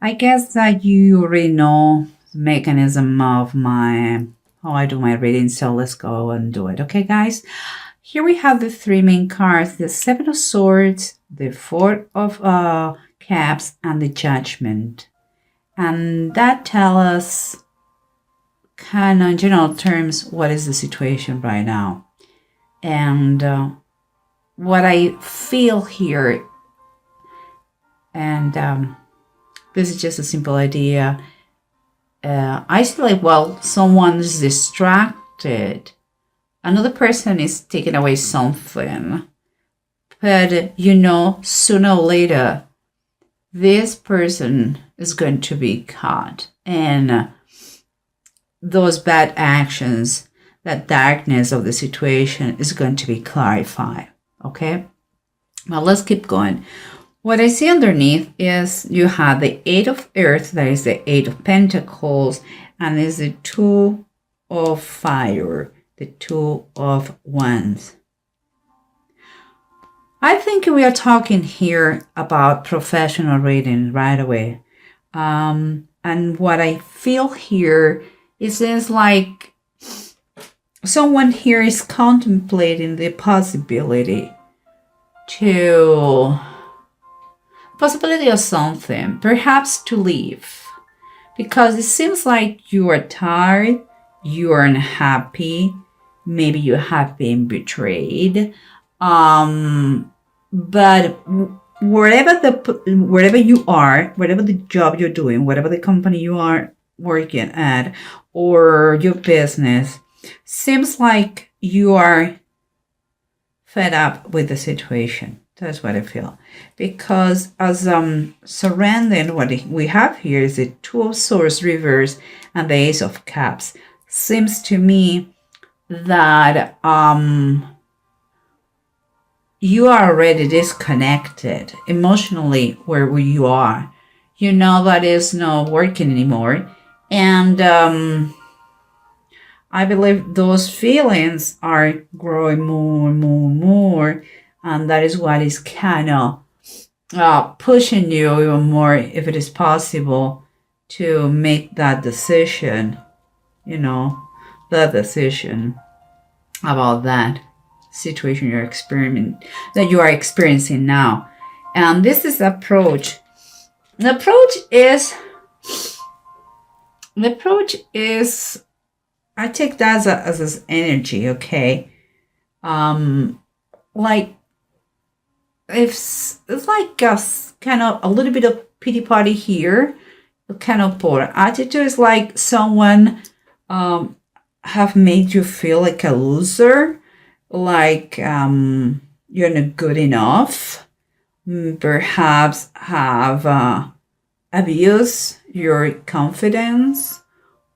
I guess that you already know the mechanism of my how I do my reading, so let's go and do it. Okay, guys? Here we have the three main cards, the Seven of Swords, the Four of Cups, and the Judgment. And that tells us kind of in general terms what is the situation right now. And what I feel here, and this is just a simple idea. I see like, well, someone is distracted. Another person is taking away something. But, sooner or later, this person is going to be caught. And those bad actions, that darkness of the situation is going to be clarified. Okay? Well, let's keep going. What I see underneath is you have the Eight of Earth, that is the Eight of Pentacles, and is the Two of Fire, the Two of Wands. I think we are talking here about professional reading right away. And what I feel here is like someone here is contemplating the possibility of something, perhaps to leave, because it seems like you are tired, you are unhappy, maybe you have been betrayed, but wherever you are, whatever the job you're doing, whatever the company you are working at, or your business, seems like you are fed up with the situation. That's what I feel. Because as surrounding what we have here is the Two of Swords reverse and the Ace of Cups. Seems to me that you are already disconnected emotionally where you are. You know that is not working anymore. And I believe those feelings are growing more and more and more. And that is what is kind of pushing you even more, if it is possible, to make that decision, the decision about that situation that you are experiencing now. And this is the approach. The approach is I take that as energy, okay? Like, it's like kind of a little bit of pity party here, kind of poor attitude is like someone have made you feel like a loser, like you're not good enough, perhaps have abused your confidence,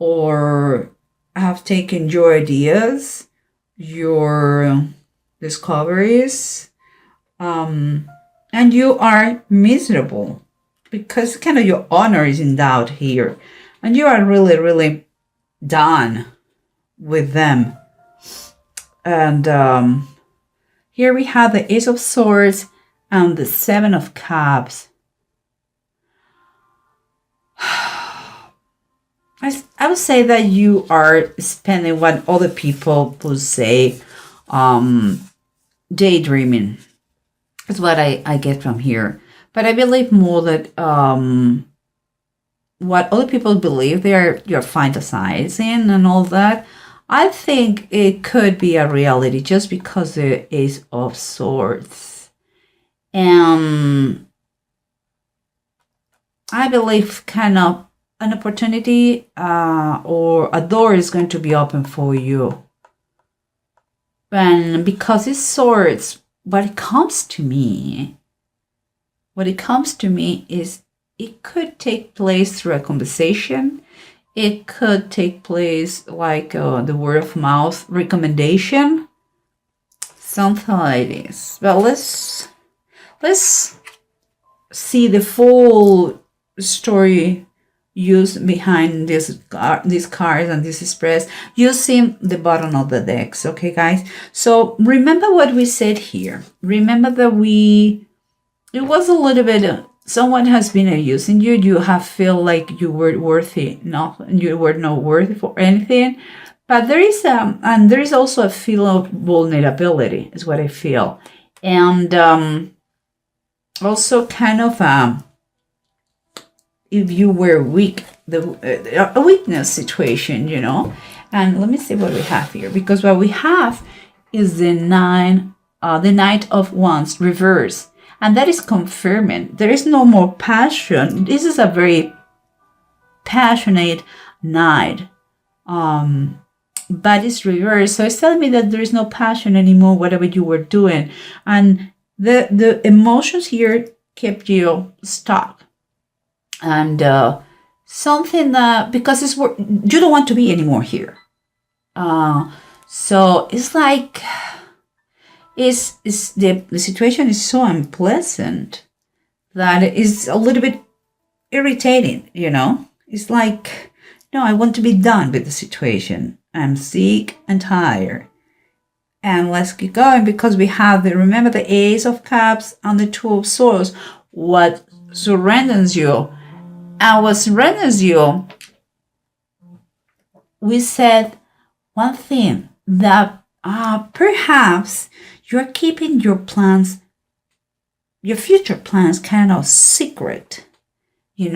or have taken your ideas, your discoveries, and you are miserable because kind of your honor is in doubt here, and you are really, really done with them. And here we have the Ace of Swords and the Seven of Cups. I would say that you are spending what other people would say daydreaming. That's what I get from here. But I believe more that what other people believe you're fantasizing and all that, I think it could be a reality just because the Ace of Swords. And I believe kind of an opportunity or a door is going to be open for you. And because it's swords, what it comes to me is it could take place through a conversation. It could take place like the word of mouth recommendation, something like this. But let's see the full story used behind these cards and this express using the bottom of the decks. Okay, guys. So remember what we said here. Remember that it was a little bit someone has been abusing you. You have feel like you were worthy, you were not worthy for anything. But there is and there is also a feel of vulnerability, is what I feel, and also kind of if you were weak, a weakness situation, And let me see what we have here, because what we have is the Knight of Wands reverse. And that is confirming there is no more passion. This is a very passionate knight. But it's reversed. So it's telling me that there is no passion anymore, whatever you were doing. And the emotions here kept you stuck. And something that, because you don't want to be anymore here. So it's like, the situation is so unpleasant that it's a little bit irritating, It's like, no, I want to be done with the situation. I'm sick and tired. And let's keep going, because we have remember the Ace of Cups and the Two of Swords. What surrenders you? And what surrenders you, we said one thing, that perhaps you're keeping your plans, your future plans, kind of secret. You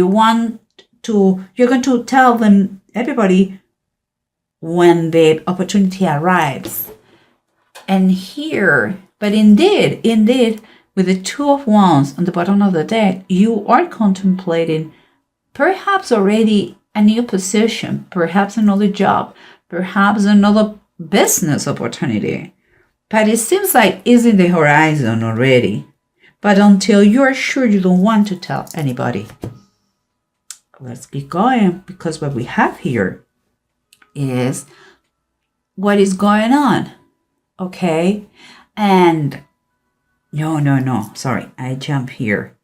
want to, you're going to tell them, everybody, when the opportunity arrives. And here, but indeed, with the Two of Wands on the bottom of the deck, you are contemplating perhaps already a new position, perhaps another job, perhaps another business opportunity. But it seems like it's in the horizon already. But until you're sure, you don't want to tell anybody. Let's keep going, because what we have here is what is going on. Okay? And no, sorry, I jump here.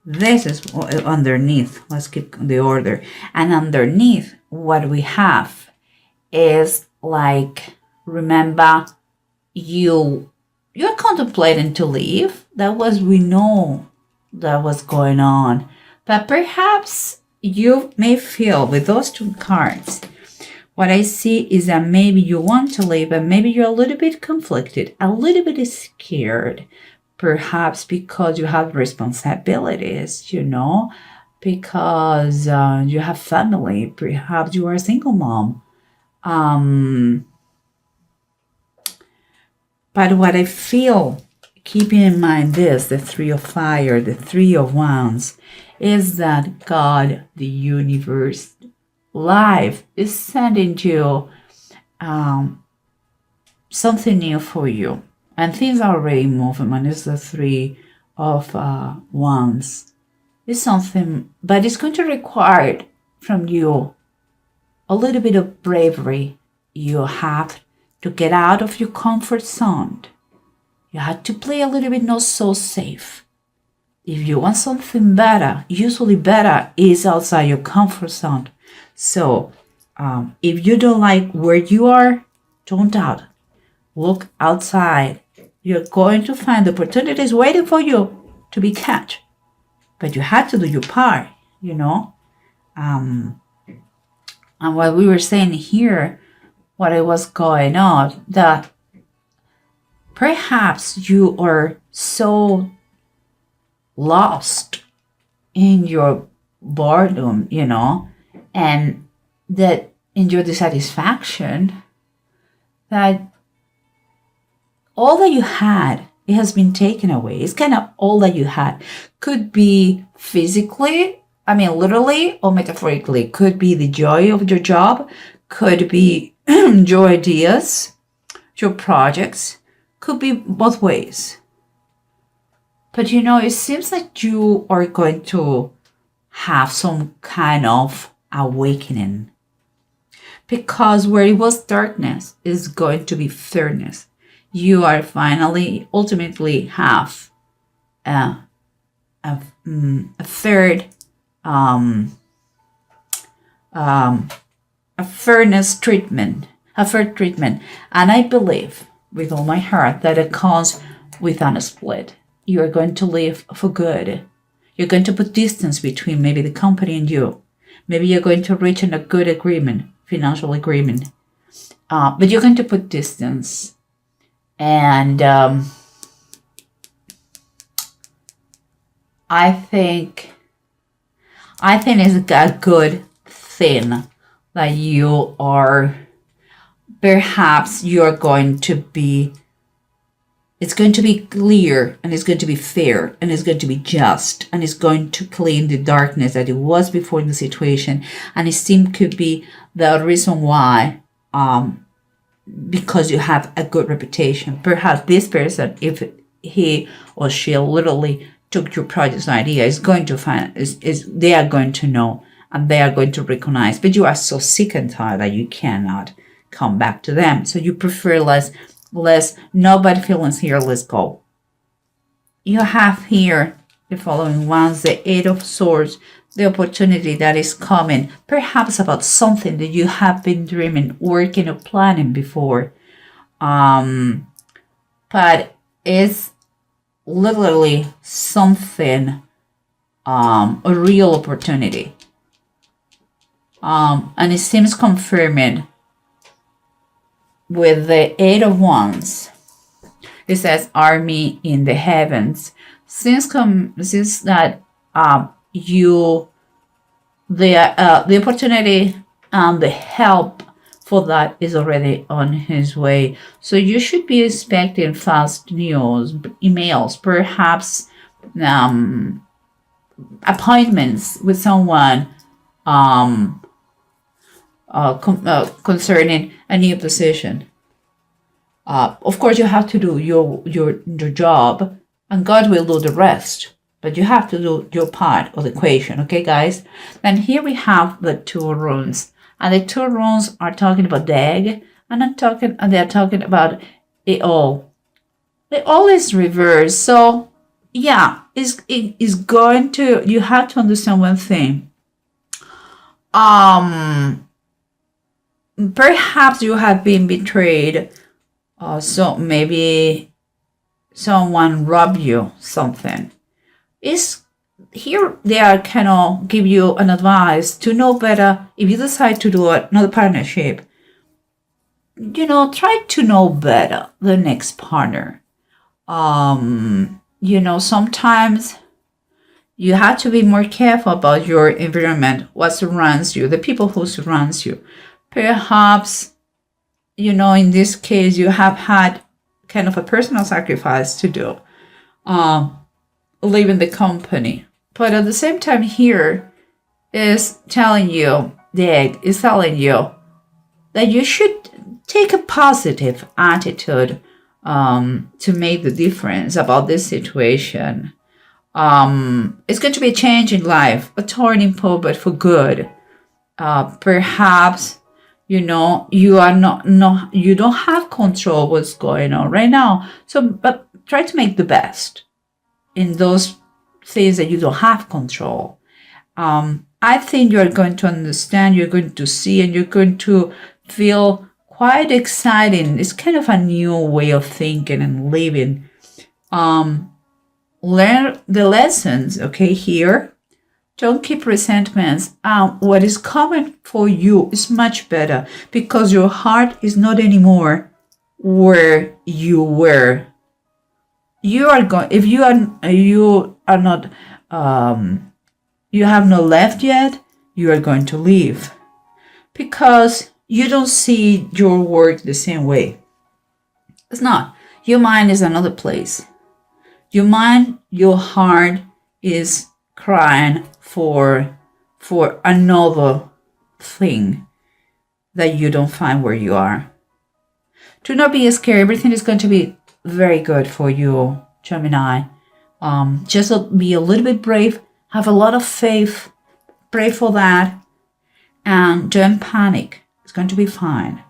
This is underneath. Let's keep the order. And underneath, what we have is like, remember, you're contemplating to leave. We know that was going on. But perhaps you may feel with those two cards, what I see is that maybe you want to leave, but maybe you're a little bit conflicted, a little bit scared, perhaps because you have responsibilities, because you have family, perhaps you are a single mom. But what I feel, keeping in mind this, the Three of Fire, the Three of Wands, is that God, the universe, life is sending you something new for you. And things are already moving. And it's the Three of Wands. It's something, but it's going to require from you a little bit of bravery. You have to get out of your comfort zone. You have to play a little bit not so safe. If you want something better, usually better is outside your comfort zone. So if you don't like where you are, don't doubt. Look outside. You're going to find opportunities waiting for you to be catch. But you have to do your part, And what we were saying here, what it was going on, that perhaps you are so lost in your boredom, and that in your dissatisfaction, that all that you had, it has been taken away. It's kind of all that you had. Could be physically, literally or metaphorically. Could be the joy of your job. Could be your ideas, your projects. Could be both ways. But it seems like you are going to have some kind of awakening. Because where it was darkness is going to be fairness. You are ultimately have a fair treatment. And I believe with all my heart that it comes with a split. you are going to leave for good. You're going to put distance between maybe the company and you. Maybe you're going to reach a good agreement, financial agreement. But you're going to put distance. And I think it's a good thing that you are, perhaps you're going to be, it's going to be clear, and it's going to be fair, and it's going to be just, and it's going to clean the darkness that it was before in the situation. And it seemed could be the reason why, because you have a good reputation. Perhaps this person, if he or she literally took your project's idea, is going to find, they are going to know, and they are going to recognize, but you are so sick and tired that you cannot come back to them. So you prefer less, no bad feelings here, let's go. You have here the following ones: the Eight of Swords, the opportunity that is coming, perhaps about something that you have been dreaming, working, or planning before. But it's literally something, a real opportunity. And it seems confirming with the Eight of Wands. It says army in the heavens. Since that the opportunity and the help for that is already on his way. So you should be expecting fast news, emails, perhaps appointments with someone concerning a new position. Of course, you have to do your job, and God will do the rest. But you have to do your part of the equation, okay, guys? And here we have the two runes, and the two runes are talking about the egg, and they're talking about it all. It all is reversed, so yeah, it's going to. You have to understand one thing. Perhaps you have been betrayed. So maybe someone robbed you something. Here they are kind of give you an advice to know better. If you decide to do another partnership, try to know better the next partner. Sometimes you have to be more careful about your environment, what surrounds you, the people who surrounds you. Perhaps, in this case, you have had kind of a personal sacrifice to do, leaving the company. But at the same time here is telling you, the egg is telling you that you should take a positive attitude to make the difference about this situation. It's going to be a change in life, a turning point, but for good. Perhaps you are you don't have control what's going on right now. So, but try to make the best in those things that you don't have control. I think you're going to understand, you're going to see, and you're going to feel quite exciting. It's kind of a new way of thinking and living. Learn the lessons, okay, here. Don't keep resentments. What is coming for you is much better because your heart is not anymore where you were. You are going. If you are not, you have not left yet. You are going to leave because you don't see your work the same way. It's not. Your mind is another place. Your mind, your heart is crying for another thing that you don't find where you are. Do not be scared. Everything is going to be very good for you, Gemini. Just be a little bit brave. Have a lot of faith. Pray for that. And don't panic. It's going to be fine.